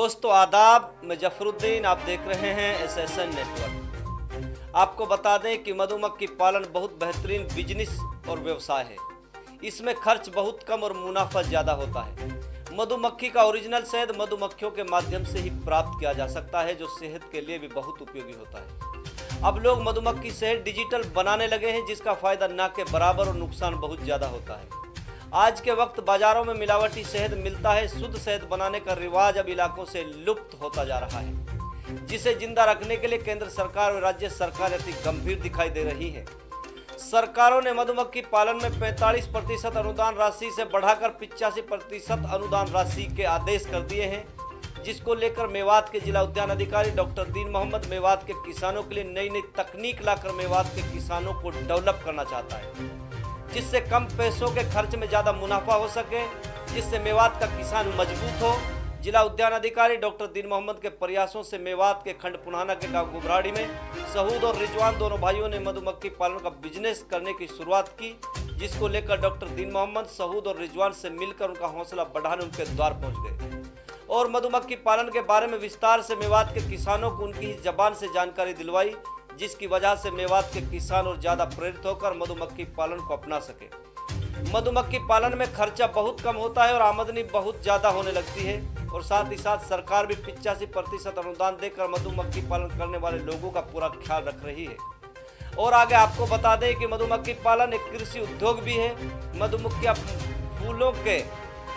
दोस्तों आदाब, मैं जफरुद्दीन, आप देख रहे हैं SSN नेटवर्क। आपको बता दें कि मधुमक्खी पालन बहुत बेहतरीन बिजनेस और व्यवसाय है। इसमें खर्च बहुत कम और मुनाफा ज़्यादा होता है। मधुमक्खी का ओरिजिनल शहद मधुमक्खियों के माध्यम से ही प्राप्त किया जा सकता है, जो सेहत के लिए भी बहुत उपयोगी होता है। अब लोग मधुमक्खी शहद डिजिटल बनाने लगे हैं, जिसका फायदा ना के बराबर और नुकसान बहुत ज़्यादा होता है। आज के वक्त बाजारों में मिलावटी शहद मिलता है। शुद्ध शहद बनाने का रिवाज अब इलाकों से लुप्त होता जा रहा है, जिसे जिंदा रखने के लिए केंद्र सरकार और राज्य सरकार अति गंभीर दिखाई दे रही है। सरकारों ने मधुमक्खी पालन में 45% अनुदान राशि से बढ़ाकर 85% अनुदान राशि के आदेश कर दिए हैं, जिसको लेकर मेवात के जिला उद्यान अधिकारी डॉक्टर दीन मोहम्मद मेवात के किसानों के लिए नई नई तकनीक लाकर मेवात के किसानों को डेवलप करना चाहता है, जिससे कम पैसों के खर्च में ज़्यादा मुनाफा हो सके, जिससे मेवात का किसान मजबूत हो। जिला उद्यान अधिकारी डॉक्टर दीन मोहम्मद के प्रयासों से मेवात के खंड पुनाना के गांव गुबराड़ी में सहूद और रिजवान दोनों भाइयों ने मधुमक्खी पालन का बिजनेस करने की शुरुआत की, जिसको लेकर डॉक्टर दीन मोहम्मद सहूद और रिजवान से मिलकर उनका हौसला बढ़ाने उनके द्वार पहुंच गए और मधुमक्खी पालन के बारे में विस्तार से मेवात के किसानों को उनकी ही जबान से जानकारी दिलवाई, जिसकी वजह से मेवात के किसान और ज़्यादा प्रेरित होकर मधुमक्खी पालन को अपना सके। मधुमक्खी पालन में खर्चा बहुत कम होता है और आमदनी बहुत ज़्यादा होने लगती है, और साथ ही साथ सरकार भी 85% अनुदान देकर मधुमक्खी पालन करने वाले लोगों का पूरा ख्याल रख रही है। और आगे आपको बता दें कि मधुमक्खी पालन एक कृषि उद्योग भी है। मधुमक्खियाँ फूलों के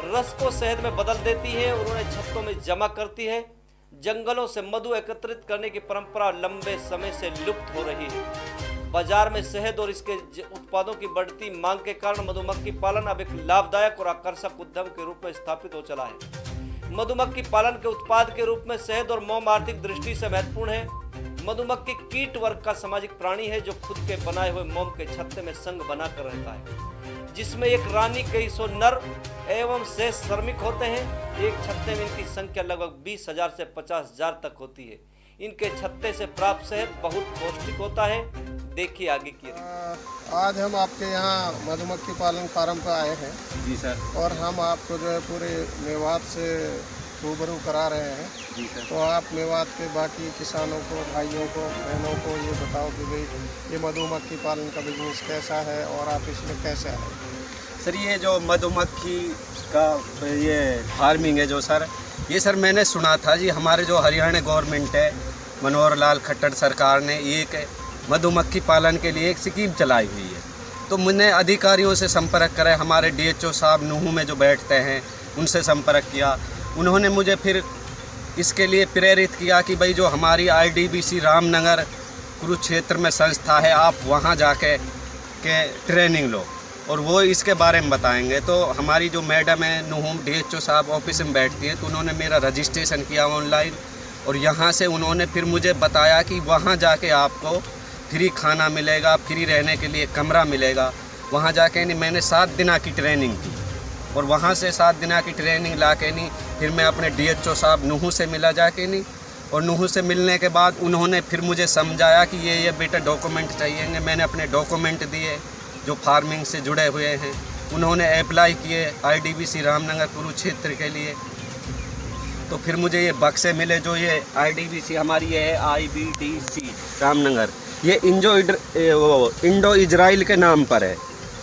रस को शहद में बदल देती है और उन्हें छत्तों में जमा करती है। जंगलों से मधु एकत्रित करने की परंपरा लंबे समय से लुप्त हो रही है। बाजार में शहद और इसके उत्पादों की बढ़ती मांग के कारण मधुमक्खी पालन अब एक लाभदायक और आकर्षक उद्यम के रूप में स्थापित हो चला है। मधुमक्खी पालन के उत्पाद के रूप में शहद और मोम आर्थिक दृष्टि से महत्वपूर्ण है। मधुमक्खी कीट वर्ग का सामाजिक प्राणी है, जो खुद के बनाए हुए मोम के छत्ते में संग बनाकर रहता है, जिसमें एक रानी कई सौ नर एवं शेष श्रमिक होते हैं। एक छत्ते में इनकी संख्या लगभग 20,000 से 50,000 तक होती है। इनके छत्ते से प्राप्त शहद बहुत पौष्टिक होता है। देखिए आगे की। आज हम आपके यहाँ मधुमक्खी पालन फार्म पर आए हैं। जी सर। और हम आपको जो है पूरे मेवात से रूबरू करा रहे हैं। जी सर। तो आप मेवात के बाकी किसानों को, भाइयों को, बहनों को ये बताओ कि भाई ये मधुमक्खी पालन का बिजनेस कैसा है और आप इसमें कैसे आए? सर ये जो मधुमक्खी का ये फार्मिंग है जो सर, ये सर मैंने सुना था जी, हमारे जो हरियाणा गवर्नमेंट है, मनोहर लाल खट्टर सरकार ने एक मधुमक्खी पालन के लिए एक स्कीम चलाई हुई है। तो मैंने अधिकारियों से संपर्क करा, हमारे DHO साहब नूहू में जो बैठते हैं उनसे संपर्क किया। उन्होंने मुझे फिर इसके लिए प्रेरित किया कि भाई जो हमारी IDBC रामनगर कुरुक्षेत्र में संस्था है, आप वहाँ जाके ट्रेनिंग लो और वो इसके बारे में बताएंगे। तो हमारी जो मैडम है नूहू DHO साहब ऑफिस में बैठती है, तो उन्होंने मेरा रजिस्ट्रेशन किया ऑनलाइन, और यहाँ से उन्होंने फिर मुझे बताया कि वहाँ जाके आपको फ्री खाना मिलेगा, फ्री रहने के लिए कमरा मिलेगा। वहाँ जाके नहीं मैंने 7 दिन की ट्रेनिंग की, और वहाँ से 7 दिन की ट्रेनिंग ला के नहीं फिर मैं अपने DHO साहब नूहू से मिला जाके नहीं, और नूहू से मिलने के बाद उन्होंने फिर मुझे समझाया कि ये बेटा डॉक्यूमेंट चाहिए। मैंने अपने डॉक्यूमेंट दिए जो फार्मिंग से जुड़े हुए हैं। उन्होंने अप्लाई किए IDBC रामनगर कुरुक्षेत्र के लिए। तो फिर मुझे ये बक्से मिले, जो ये IDBC हमारी ये है IBDC रामनगर, ये इंडो इजराइल के नाम पर है,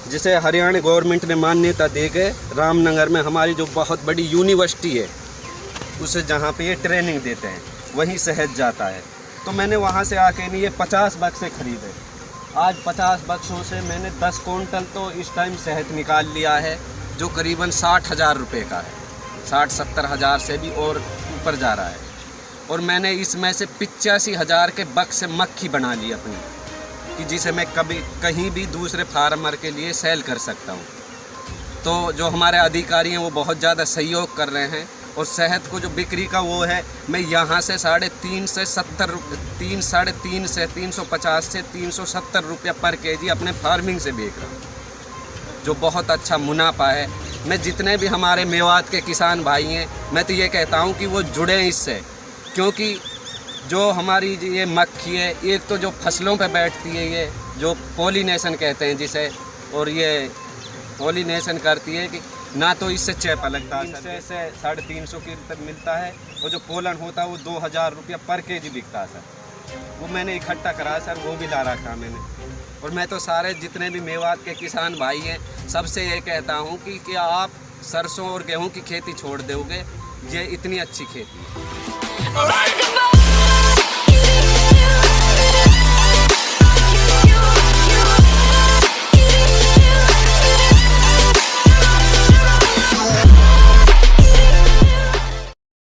जिसे हरियाणा गवर्नमेंट ने मान्यता दे के रामनगर में हमारी जो बहुत बड़ी यूनिवर्सिटी है, उसे जहाँ पे ये ट्रेनिंग देते हैं वहीं शहद जाता है। तो मैंने वहाँ से आके नहीं ये 50 बक्से खरीदे। आज 50 बक्सों से मैंने 10 क्विंटल तो इस टाइम शहद निकाल लिया है, जो करीबन 60,000 रुपये का है। 60-70 हज़ार से भी और ऊपर जा रहा है। और मैंने इसमें से 85,000 के बक्से मक्खी बना ली अपनी, कि जिसे मैं कभी कहीं भी दूसरे फार्मर के लिए सेल कर सकता हूँ। तो जो हमारे अधिकारी हैं वो बहुत ज़्यादा सहयोग कर रहे हैं, और शहद को जो बिक्री का वो है, मैं यहाँ से 350 से 370 रुपया पर केजी अपने फार्मिंग से बेच रहा हूँ, जो बहुत अच्छा मुनाफा है। मैं जितने भी हमारे मेवात के किसान भाई हैं, मैं तो ये कहता हूँ कि वो जुड़ें इससे, क्योंकि जो हमारी ये मक्खी है, एक तो जो फसलों पे बैठती है, ये जो पॉलिनेशन कहते हैं जिसे, और ये पॉलिनेशन करती है कि ना तो इससे चैपा लगता है, 300 से 350 की तक मिलता है। और जो पोलन होता है वो 2000 रुपया पर केजी बिकता है सर। वो मैंने इकट्ठा करा सर, वो भी ला रखा मैंने। और मैं तो सारे जितने भी मेवात के किसान भाई हैं सबसे ये कहता हूँ कि क्या आप सरसों और गेहूं की खेती छोड़ दोगे, ये इतनी अच्छी खेती है।